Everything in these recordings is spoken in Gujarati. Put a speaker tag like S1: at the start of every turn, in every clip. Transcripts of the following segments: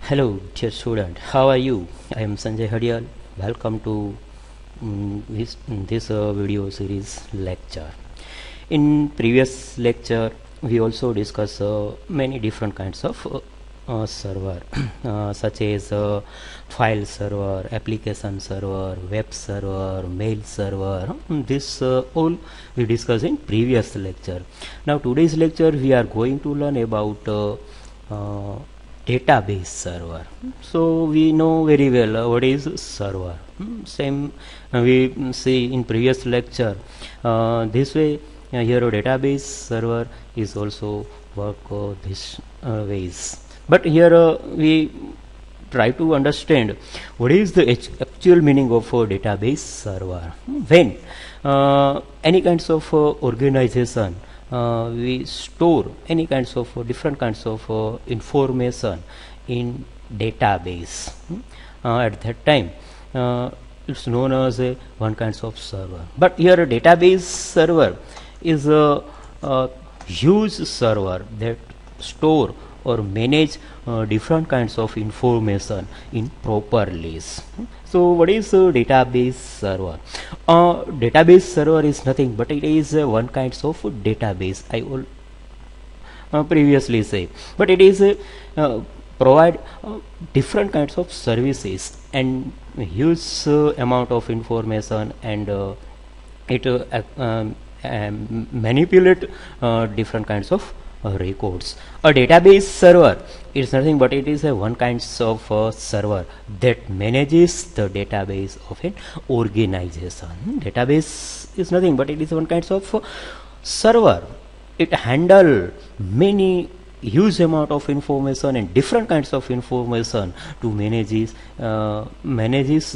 S1: Hello, dear student. How are you? I am Sanjay Hadiyal. Welcome to this video series lecture. In previous lecture, we also discussed many different kinds of server, such as file server, application server, web server, mail server. This all we discussed in previous lecture. Now, today's lecture we are going to learn about database server. So we know very well what is server. Same we see in previous lecture. This way here a database server is also work this ways. But here we try to understand what is the actual meaning of a database server. When any kinds of organization we store any kinds of different kinds of information in database. At that time it's known as a one kinds of server. But here a database server is a huge server that store or manage different kinds of information in proper list. So what is a database server? Database server is nothing but it is one kinds of database. I will previously say, but it is provide different kinds of services and huge amount of information, and it manipulate different kinds of records. A database server is nothing but it is a one kind of server that manages the database of an organization. Database is nothing but it is one kind of server. It handle many huge amount of information and different kinds of information to manages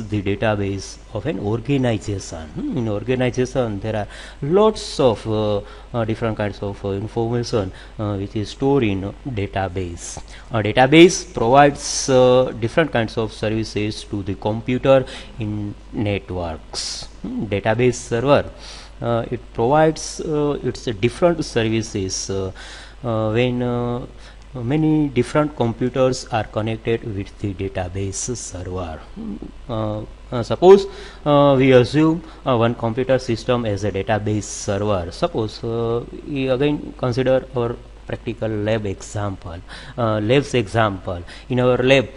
S1: the database of an organization. In organization there are lots of different kinds of information which is stored in database. A database provides different kinds of services to the computer in networks. Database server it provides its different services when many different computers are connected with the database server. Suppose we assume one computer system as a database server. Suppose we again consider our practical lab example. Lab's example. In our lab,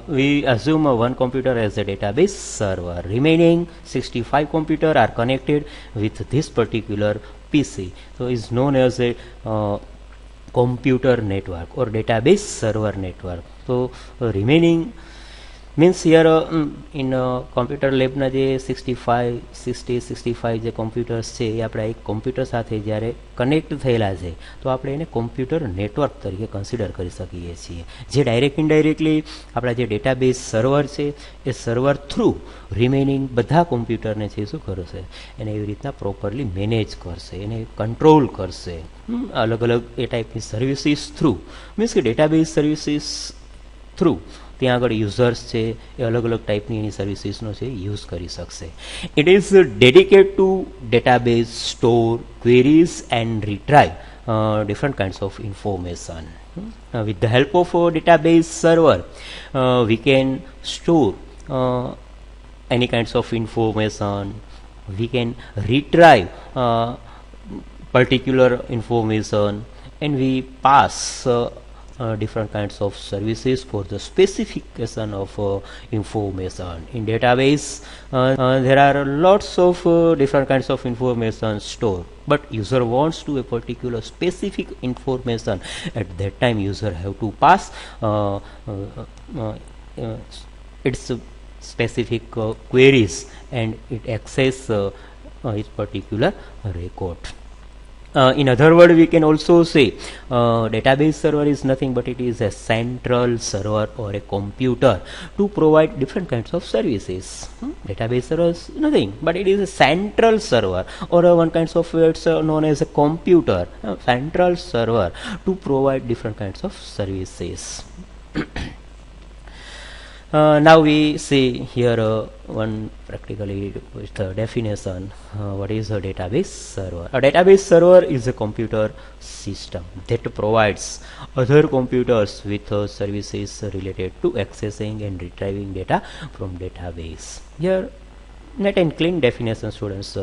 S1: we assume one computer as a database server. Remaining 65 computers are connected with this particular PC. So is known as a computer network or database server network. So remaining means here in computer lab ના જે 65 જે કોમ્પ્યુટર્સ છે એ આપણા એક કોમ્પ્યુટર સાથે જ્યારે કનેક્ટ થયેલા છે તો આપણે એને કોમ્પ્યુટર નેટવર્ક તરીકે કન્સિડર કરી શકીએ છીએ, જે ડાયરેક્ટ ઇનડાયરેક્ટલી આપણા જે ડેટાબેઝ સર્વર છે એ સર્વર થ્રુ રિમેનિંગ બધા કોમ્પ્યુટરને છે શું કરશે, એને એવી રીતના પ્રોપરલી મેનેજ કરશે, એને કંટ્રોલ કરશે અલગ અલગ એ ટાઈપની સર્વિસીસ થ્રુ. મીન્સ કે ડેટાબેઝ સર્વિસીસ થ્રુ ત્યાં આગળ યુઝર્સ છે એ અલગ અલગ ટાઈપની એની સર્વિસીસનો છે યુઝ કરી શકશે. It is dedicate to database store queries and retrieve different kinds of information. With the help of a database server we can store any kinds of information, we can retrieve particular information, and we pass different kinds of services for the specification of information. In database there are lots of different kinds of information stored, but user wants to a particular specific information. At that time user have to pass its specific queries and it access its particular record. In other words, we can also say database server is nothing but it is a central server or a computer to provide different kinds of services. Database server is nothing but it is a central server or one kinds of it's known as a computer, central server to provide different kinds of services. Now we see here one practically with the definition. What is a database server? A database server is a computer system that provides other computers with services related to accessing and retrieving data from database. Here, net and clean definition, students.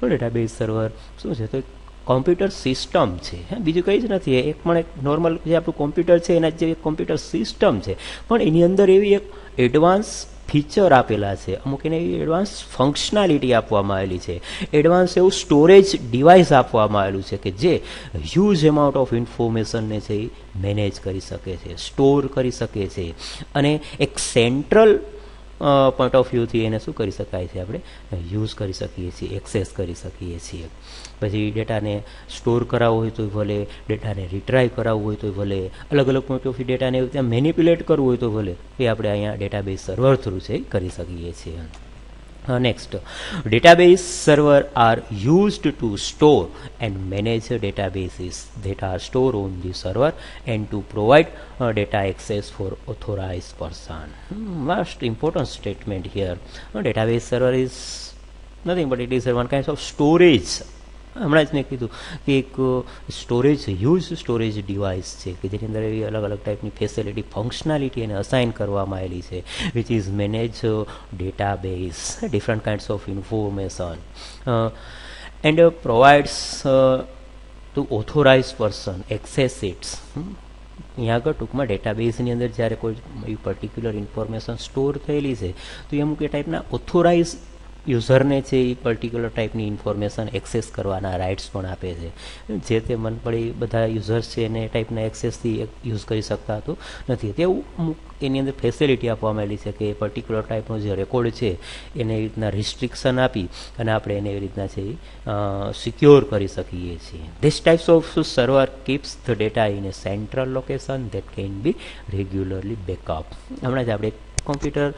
S1: Database server શું છે તો કોમ્પ્યુટર સિસ્ટમ છે, બીજું કંઈ જ નથી. એક પણ એક નોર્મલ જે આપણું કોમ્પ્યુટર છે એના જે કોમ્પ્યુટર સિસ્ટમ છે, પણ એની અંદર એવી એક એડવાન્સ ફીચર આપેલા છે, અમુક એને એવી એડવાન્સ ફંક્શનાલિટી આપવામાં આવેલી છે, એડવાન્સ એવું સ્ટોરેજ ડિવાઇસ આપવામાં આવેલું છે કે જે હ્યુજ એમાઉન્ટ ઓફ ઇન્ફોર્મેશનને છે એ મેનેજ કરી શકે છે, સ્ટોર કરી શકે છે, અને એક સેન્ટ્રલ પોઈન્ટ ઓફ વ્યૂથી એને શું કરી શકાય છે, આપણે યુઝ કરી શકીએ છીએ, એક્સેસ કરી શકીએ છીએ. પછી ડેટાને સ્ટોર કરાવવો હોય તો ભલે, ડેટાને રિટ્રાઈવ કરાવવું હોય તો ભલે, અલગ અલગ પોઈન્ટ ઓફ વ્યૂ ડેટાને ત્યાં મેનિપ્યુલેટ કરવું હોય તો ભલે, એ આપણે અહીંયા ડેટાબેઝ સર્વર થ્રુ છે કરી શકીએ છીએ. Next, database server are used to store and manage databases that are stored on the server and to provide data access for authorized person. Most important statement here. Database server is nothing but it is one kind of storage. હમણાં જ મેં કીધું કે એક સ્ટોરેજ હ્યુજ સ્ટોરેજ ડિવાઇસ છે કે જેની અંદર એવી અલગ અલગ ટાઈપની ફેસિલિટી ફંક્શનાલિટી એને અસાઇન કરવામાં આવેલી છે, which is manage database different kinds of information and provides to authorize person access its. અહીંયા આગળ ટૂંકમાં ડેટાબેઝની અંદર જ્યારે કોઈ પર્ટિક્યુલર ઇન્ફોર્મેશન સ્ટોર થયેલી છે તો એ અમુક એ ટાઈપના ઓથોરાઇઝ યુઝરને છે એ પર્ટિક્યુલર ટાઈપની ઇન્ફોર્મેશન એક્સેસ કરવાના રાઇટ્સ પણ આપે છે. જે તે મન પડે બધા યુઝર્સ છે એને એ ટાઈપના એક્સેસથી યુઝ કરી શકતા તો નથી. તેવું અમુક એની અંદર ફેસિલિટી આપવામાં આવેલી છે કે પર્ટિક્યુલર ટાઈપનો જે રેકોર્ડ છે એને એવી રીતના રિસ્ટ્રિક્શન આપી અને આપણે એને એવી રીતના છે સિક્યોર કરી શકીએ છીએ. This types of server keeps the data in A central location that can be regularly backup. હમણાં જ આપણે કોમ્પ્યુટર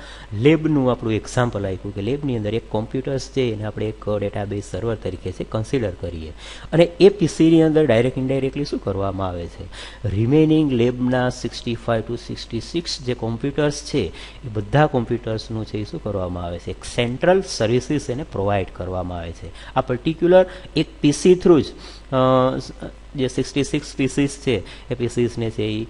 S1: લેબનું આપણું એક્ઝામ્પલ આપ્યું કે લેબની અંદર એક કોમ્પ્યુટર્સ છે એને આપણે એક ડેટાબેઝ સર્વર તરીકે છે કન્સિડર કરીએ, અને એ પીસીની અંદર ડાયરેક્ટ ઇનડાયરેક્ટલી શું કરવામાં આવે છે, રિમેનિંગ લેબના 65 to 66 જે કોમ્પ્યુટર્સ છે એ બધા કોમ્પ્યુટર્સનું છે એ શું કરવામાં આવે છે, એક સેન્ટ્રલ સર્વિસીસ એને પ્રોવાઈડ કરવામાં આવે છે. આ પર્ટિક્યુલર એક પીસી થ્રુ જ જે 66 પીસીસ છે એ પીસીસને છે એ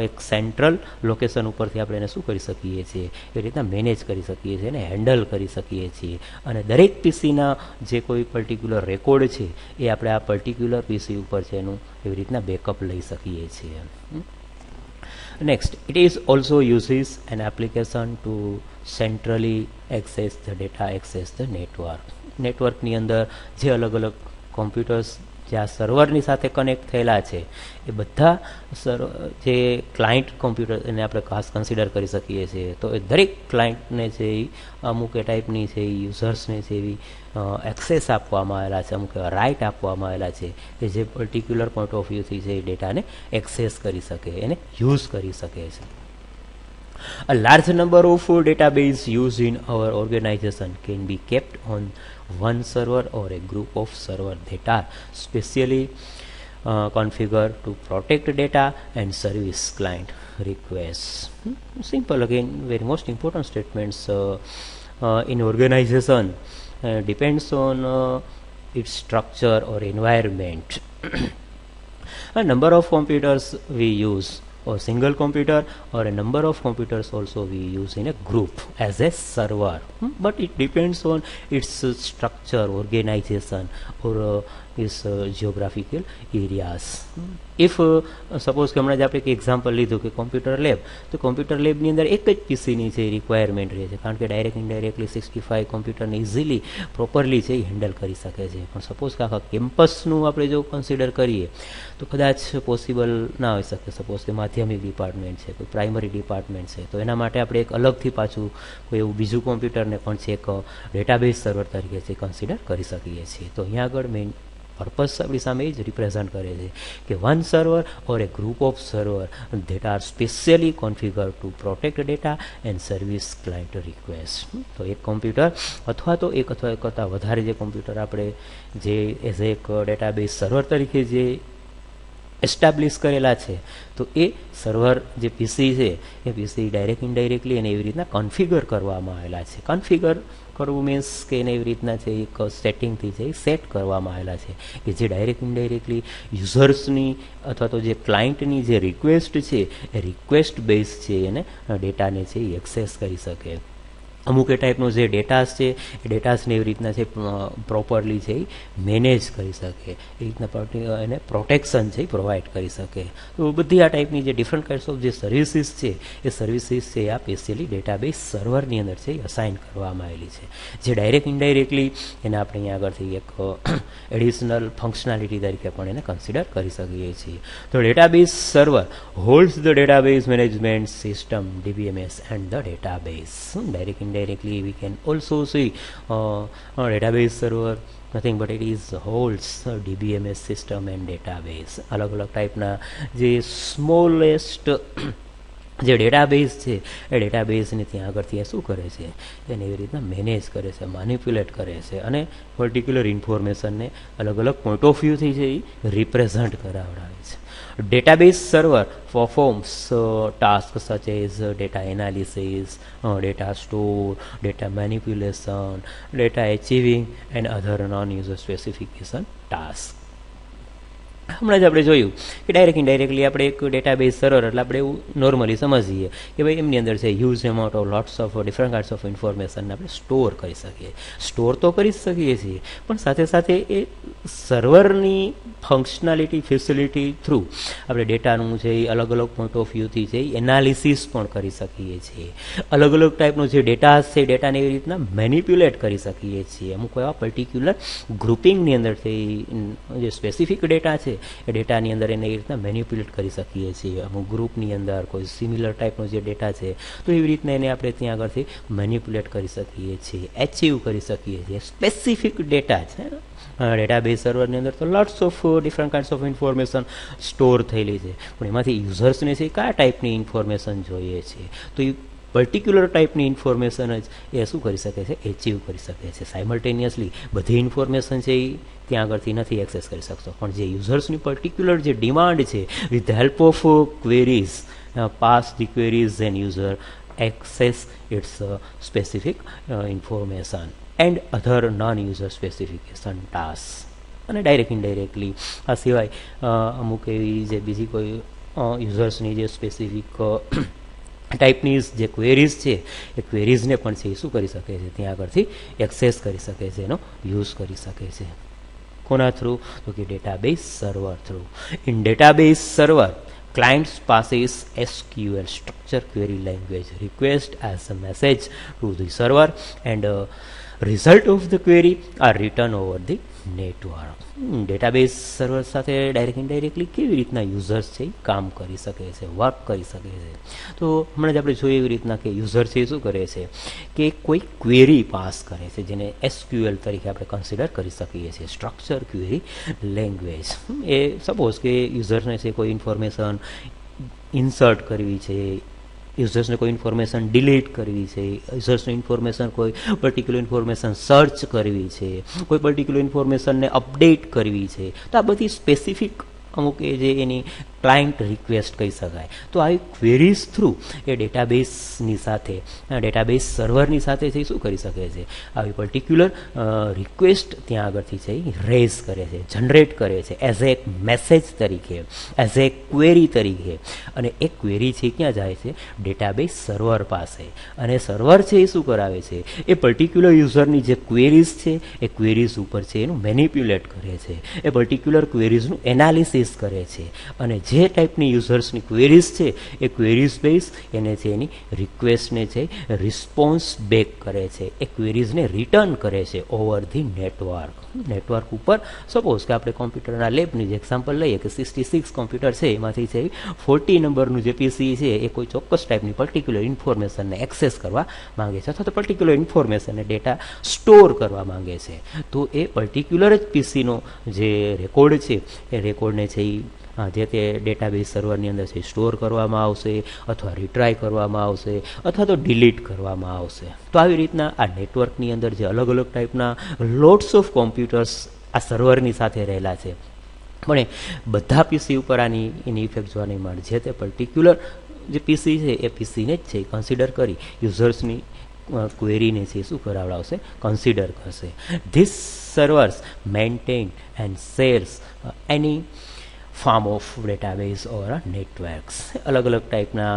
S1: એક સેન્ટ્રલ લોકેશન ઉપરથી આપણે એને શું કરી શકીએ છીએ, એ રીતના મેનેજ કરી શકીએ છીએ, એને હેન્ડલ કરી શકીએ છીએ, અને દરેક પીસીના જે કોઈ પર્ટિક્યુલર રેકોર્ડ છે એ આપણે આ પર્ટિક્યુલર પીસી ઉપર છે એનું એવી રીતના બેકઅપ લઈ શકીએ છીએ. Next, it is also uses an application to centrally access the data, access the network. નેટવર્કની અંદર જે અલગ અલગ કોમ્પ્યુટર્સ જે આ સર્વરની સાથે કનેક્ટ થયેલા છે એ બધા જે ક્લાયન્ટ કોમ્પ્યુટર એને આપણે ખાસ કન્સિડર કરી શકીએ છીએ. તો એ દરેક ક્લાયન્ટને છે એ અમુક એ ટાઈપની છે એ યુઝર્સને છે એવી એક્સેસ આપવામાં આવેલા છે, અમુક એવા રાઇટ આપવામાં આવેલા છે કે જે પર્ટિક્યુલર પોઈન્ટ ઓફ વ્યૂથી છે એ ડેટાને એક્સેસ કરી શકે, એને યુઝ કરી શકે છે. A large number of database used in our organization can be kept on one server or a group of servers that are specially configured to protect data and service client requests. Simple again, very most important statements in organization depends on its structure or environment. A number of computers we use or single computer or a number of computers also we use in a group as a server, but it depends on its structure, organization or its geographical areas. If suppose કે હમણાં જ આપણે એક એક્ઝામ્પલ લીધું કે કોમ્પ્યુટર લેબ, તો કોમ્પ્યુટર લેબની અંદર એક જ પીસીની છે રિક્વાયરમેન્ટ રહે છે, કારણ કે ડાયરેક્ટ ઇનડાયરેક્ટલી 65 કોમ્પ્યુટરને ઇઝીલી પ્રોપરલી છે એ હેન્ડલ કરી શકે છે. પણ સપોઝ કે આખા કેમ્પસનું આપણે જો કન્સિડર કરીએ તો કદાચ પોસિબલ ના હોઈ શકે. સપોઝ કે માધ્યમિક ડિપાર્ટમેન્ટ છે, કોઈ પ્રાઇમરી ડિપાર્ટમેન્ટ છે, તો એના માટે આપણે એક અલગથી પાછું કોઈ એવું બીજું કોમ્પ્યુટરને પણ છે એક ડેટાબેઝ સર્વર તરીકે છે કન્સિડર કરી શકીએ છીએ. તો અહીંયા આગળ મેઇન પર્પઝ આપણી સામે એ જ રિપ્રેઝન્ટ કરે છે કે one server or A group of server that are specially configure to protect data and service client request. તો એક કોમ્પ્યુટર અથવા તો એક અથવા એક કરતાં વધારે જે કોમ્પ્યુટર આપણે જે એઝ એક ડેટાબેઝ સર્વર તરીકે જે એસ્ટાબ્લિશ કરેલા છે, તો એ સર્વર જે પીસી છે એ પીસી ડાયરેક્ટ ઇનડાયરેક્ટલી એને એવી રીતના કોન્ફિગર કરવામાં આવેલા છે. કોન્ફિગર કરવું મીન્સ કે એને એવી રીતના છે એક સેટિંગથી છે એ સેટ કરવામાં આવેલા છે કે જે ડાયરેક્ટ ઇનડાયરેક્ટલી યુઝર્સની અથવા તો જે ક્લાયન્ટની જે રિક્વેસ્ટ છે એ રિક્વેસ્ટ બેઝ છે એને ડેટાને છે એ એક્સેસ કરી શકે. અમુક એ ટાઈપનો જે ડેટાસ છે એ ડેટાસને એવી રીતના છે પ્રોપરલી છે એ મેનેજ કરી શકે, એ રીતના એને પ્રોટેક્શન છે એ પ્રોવાઈડ કરી શકે. તો બધી આ ટાઈપની જે ડિફરન્ટ કાઇન્ડ્સ ઓફ જે સર્વિસીસ છે એ સર્વિસીસ છે આ સ્પેશિયલી ડેટાબેઝ સર્વરની અંદર છે એ અસાઇન કરવામાં આવેલી છે, જે ડાયરેક્ટ ઇનડાયરેક્ટલી એને આપણે અહીંયા આગળથી એક એડિશનલ ફંક્શનાલિટી તરીકે પણ એને કન્સિડર કરી શકીએ છીએ. તો database server holds the database management system DBMS and the database. Direct indirectly we can also see database server nothing but it is holds DBMS system and database. અલગ અલગ ટાઈપના જે સ્મોલેસ્ટ જે ડેટાબેઝ છે એ ડેટાબેઝને ત્યાં આગળથી એ શું કરે છે એને એવી રીતના મેનેજ કરે છે, મેનિપ્યુલેટ કરે છે અને પર્ટિક્યુલર ઇન્ફોર્મેશનને અલગ અલગ પોઈન્ટ ઓફ વ્યૂથી છે એ રિપ્રેઝન્ટ કરાવડાવે છે. Database server performs tasks such as data analysis, data store, data manipulation, data achieving and other non-user specification tasks. હમણાં જ આપણે જોયું કે ડાયરેક્ટ ઇનડાયરેક્ટલી આપણે એક ડેટાબેઝ સર્વર એટલે આપણે એવું નોર્મલી સમજીએ કે ભાઈ એમની અંદર છે huge amount of lots of different kinds of ઇન્ફોર્મેશનને આપણે સ્ટોર કરી શકીએ. સ્ટોર તો કરી જ શકીએ છીએ, પણ સાથે સાથે એ સર્વરની ફંક્શનાલિટી ફેસિલિટી થ્રુ આપણે ડેટાનું છે એ અલગ અલગ પોઈન્ટ ઓફ વ્યૂથી છે એ એનાલિસિસ પણ કરી શકીએ છીએ. અલગ અલગ ટાઈપનો જે ડેટા છે એ ડેટાને એવી રીતના મેનિપ્યુલેટ કરી શકીએ છીએ. અમુક એવા પર્ટિક્યુલર ગ્રુપિંગની અંદરથી જે સ્પેસિફિક ડેટા છે એ ડેટાની અંદર એને એ રીતના મેનિપ્યુલેટ કરી શકીએ છીએ. અમુક ગ્રુપની અંદર કોઈ સિમિલર ટાઈપનો જે ડેટા છે તો એવી રીતના એને આપણે ત્યાં આગળથી મેનિપ્યુલેટ કરી શકીએ છીએ, એચીવ કરી શકીએ છીએ. સ્પેસિફિક ડેટા છે ડેટાબેઝ સર્વરની અંદર તો lots of different kinds of information store થયેલી છે, પણ એમાંથી યુઝર્સને છે કયા ટાઈપની ઇન્ફોર્મેશન જોઈએ છે તો એ પર્ટિક્યુલર ટાઈપની ઇન્ફોર્મેશન જ એ શું કરી શકે છે, એચીવ કરી શકે છે. સાયમલ્ટેનિયસલી બધી ઇન્ફોર્મેશન છે એ ત્યાં આગળથી નથી એક્સેસ કરી શકતો, પણ જે યુઝર્સની પર્ટિક્યુલર જે ડિમાન્ડ છે with the help of queries pass the queries and user access its specific information and other non-user specification tasks. અને ડાયરેક્ટ ઇનડાયરેક્ટલી આ સિવાય અમુક એવી જે બીજી કોઈ યુઝર્સની જે સ્પેસિફિક ટાઈપની જે ક્વેરીઝ છે એ ક્વેરીઝને પણ છે એ શું કરી શકે છે ત્યાં આગળથી એક્સેસ કરી શકે છે, એનો યુઝ કરી શકે છે. કોના થ્રુ તો કે database server through. In database server clients passes SQL structure query language request as a message to the server and result of the query are written over the network. Database server સાથે ડાયરેક્ટ ઇનડાયરેક્ટલી કેવી રીતના યુઝર્સ છે એ કામ કરી શકે છે, વર્ક કરી શકે છે. તો હમણાં જ આપણે જોઈએ એવી રીતના કે યુઝર છે એ શું કરે છે કે કોઈ ક્વેરી પાસ કરે છે જેને SQL તરીકે આપણે કન્સિડર કરી શકીએ છીએ, સ્ટ્રક્ચર ક્વેરી લેંગ્વેજ. એ સપોઝ કે યુઝર્સને છે કોઈ ઇન્ફોર્મેશન ઇન્સર્ટ કરવી છે, યુઝર્સને કોઈ ઇન્ફોર્મેશન ડિલીટ કરવી છે, યુઝર્સને ઇન્ફોર્મેશન કોઈ પર્ટિક્યુલર ઇન્ફોર્મેશન સર્ચ કરવી છે, કોઈ પર્ટિક્યુલર ઇન્ફોર્મેશનને અપડેટ કરવી છે, તો આ બધી સ્પેસિફિક અમુક એ જે એની ક્લાયન્ટ રિક્વેસ્ટ કહી શકાય. તો આવી ક્વેરીઝ થ્રુ એ ડેટાબેઝની સાથે ડેટાબેઝ સર્વરની સાથે છે શું કરી શકે છે, આવી પર્ટિક્યુલર રિક્વેસ્ટ ત્યાં આગળથી છે એ રેઝ કરે છે, જનરેટ કરે છે એઝ એ મેસેજ તરીકે, એઝ એ ક્વેરી તરીકે. અને એ ક્વેરી છે ક્યાં જાય છે, ડેટાબેઝ સર્વર પાસે. અને સર્વર છે એ શું કરાવે છે, એ પર્ટિક્યુલર યુઝરની જે ક્વેરીઝ છે એ ક્વેરીઝ ઉપર છે એનું મેનિપ્યુલેટ કરે છે, એ પર્ટિક્યુલર ક્વેરીઝનું એનાલિસિસ કરે છે. અને જે ટાઈપની યુઝર્સની ક્વેરીઝ છે એ ક્વેરીઝ બેઝ એને છે એની રિક્વેસ્ટને છે રિસ્પોન્સ બેક કરે છે, એ ક્વેરીઝને રિટર્ન કરે છે ઓવર ધી નેટવર્ક. નેટવર્ક ઉપર સપોઝ કે આપણે કોમ્પ્યુટરના લેબની જે એક્ઝામ્પલ લઈએ કે 66 કોમ્પ્યુટર છે એમાંથી છે 40 નંબરનું જે પીસી છે એ કોઈ ચોક્કસ ટાઈપની પર્ટિક્યુલર ઇન્ફોર્મેશનને એક્સેસ કરવા માંગે છે અથવા તો પર્ટિક્યુલર ઇન્ફોર્મેશનને ડેટા સ્ટોર કરવા માંગે છે. તો એ પર્ટિક્યુલર જ પીસીનો જે રેકોર્ડ છે એ રેકોર્ડને છે એ જે તે ડેટાબેઝ સર્વરની અંદર છે સ્ટોર કરવામાં આવશે અથવા રિટ્રાય કરવામાં આવશે અથવા તો ડિલીટ કરવામાં આવશે. તો આવી રીતના આ નેટવર્કની અંદર જે અલગ અલગ ટાઈપના લોટ્સ ઓફ કોમ્પ્યુટર્સ આ સર્વરની સાથે રહેલા છે પણ એ બધા પીસી ઉપર એની ઇફેક્ટ જોવા નહીં મળે. જે તે પર્ટિક્યુલર જે પીસી છે એ પીસીને જ છે કન્સિડર કરી યુઝર્સની ક્વેરીને છે શું કરાવડાવશે, કન્સિડર કરશે. This servers maintain and shares any form of database or networks. અલગ અલગ ટાઈપના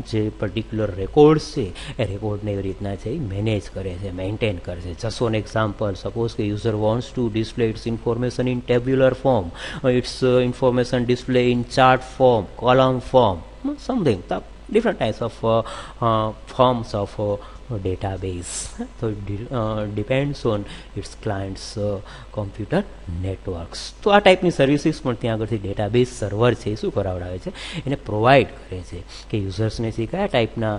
S1: જે પર્ટિક્યુલર રેકોર્ડ્સ છે એ રેકોર્ડને એવી રીતના છે એ મેનેજ કરે છે, મેન્ટેન કરે છે. જસ્ટ ફોર એક્ઝામ્પલ, સપોઝ કે user wants to display its information in tabular form, its information display in chart form, column form, something, the different types of forms of database. So it depends on its client's computer networks. તો આ ટાઈપની સર્વિસીસ પણ ત્યાં આગળથી ડેટાબેઝ સર્વર છે એ શું કરાવડાવે છે, એને પ્રોવાઈડ કરે છે કે યુઝર્સને છે કયા ટાઈપના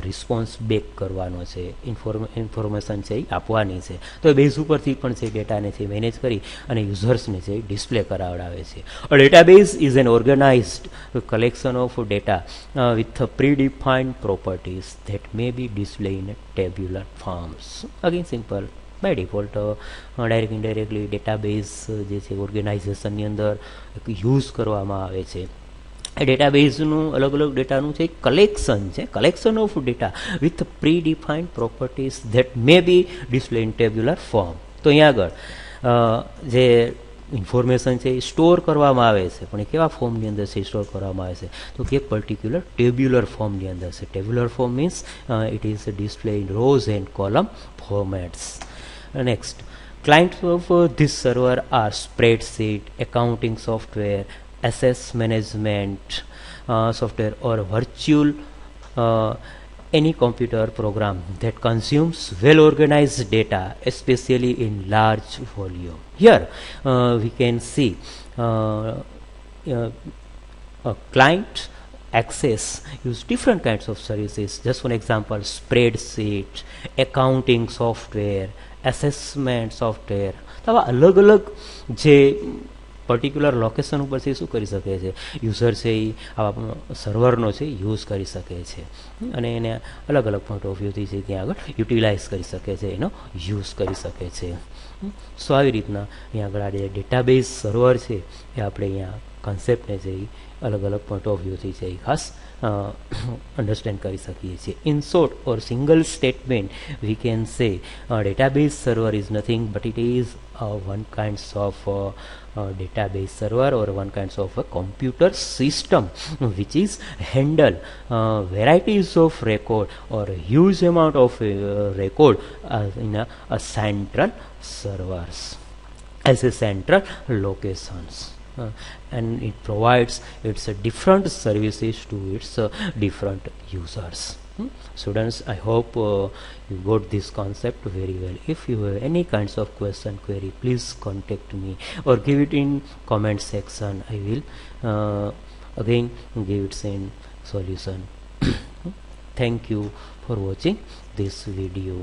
S1: રિસ્પોન્સ બેક કરવાનો છે, ઇન્ફોર્મેશન છે એ આપવાની છે. તો એ બેઝ ઉપરથી પણ છે ડેટાને છે મેનેજ કરી અને યુઝર્સને છે ડિસ્પ્લે કરાવડાવે છે. A database is an organised collection of data with predefined properties that may be displayed in tabular forms. Again simple, by default direct indirectly database જે છે ઓર્ગેનાઇઝેશનની અંદર યુઝ કરવામાં આવે છે. એ ડેટાબેઝનું અલગ અલગ ડેટાનું છે કલેક્શન છે, collection of data with predefined properties that may be display in tabular form. તો અહીંયા આગળ જે ઇન્ફોર્મેશન છે એ સ્ટોર કરવામાં આવે છે, પણ એ કેવા ફોર્મની અંદર છે સ્ટોર કરવામાં આવે છે, તો કે પર્ટિક્યુલર ટેબ્યુલર ફોર્મની અંદર છે. Tabular form means it is display in rose and column formats. Next, clients of this server are spreadsheet, accounting software, assets management software, or virtual any computer program that consumes well organized data, especially in large volume. Here we can see a client access use different kinds of services. Just one example, spreadsheet, accounting software, assessment software. તો આવા અલગ અલગ જે પર્ટિક્યુલર લોકેશન ઉપર છે શું કરી શકે છે યુઝર છે એ આવા સર્વરનો છે યુઝ કરી શકે છે અને એને અલગ અલગ પોઈન્ટ ઓફ વ્યૂથી છે ત્યાં આગળ યુટિલાઇઝ કરી શકે છે, એનો યુઝ કરી શકે છે. સો આવી રીતના અહીંયા આગળ આ જે ડેટાબેઝ સર્વર છે એ આપણે અહીંયા કન્સેપ્ટને છે એ અલગ અલગ પોઈન્ટ ઓફ વ્યૂથી છે એ ખાસ અંડરસ્ટેન્ડ કરી શકીએ છીએ. In short or single statement we can say database server is nothing but it is one kinds of database server or one kinds of a computer system which is handle varieties of record or a huge amount of record in a central servers as a central locations. And it provides its different services to its different users. Students, I hope you got this concept very well. If you have any kinds of question, query, please contact me or give it in comment section. I will again give it in solution. Thank you for watching this video.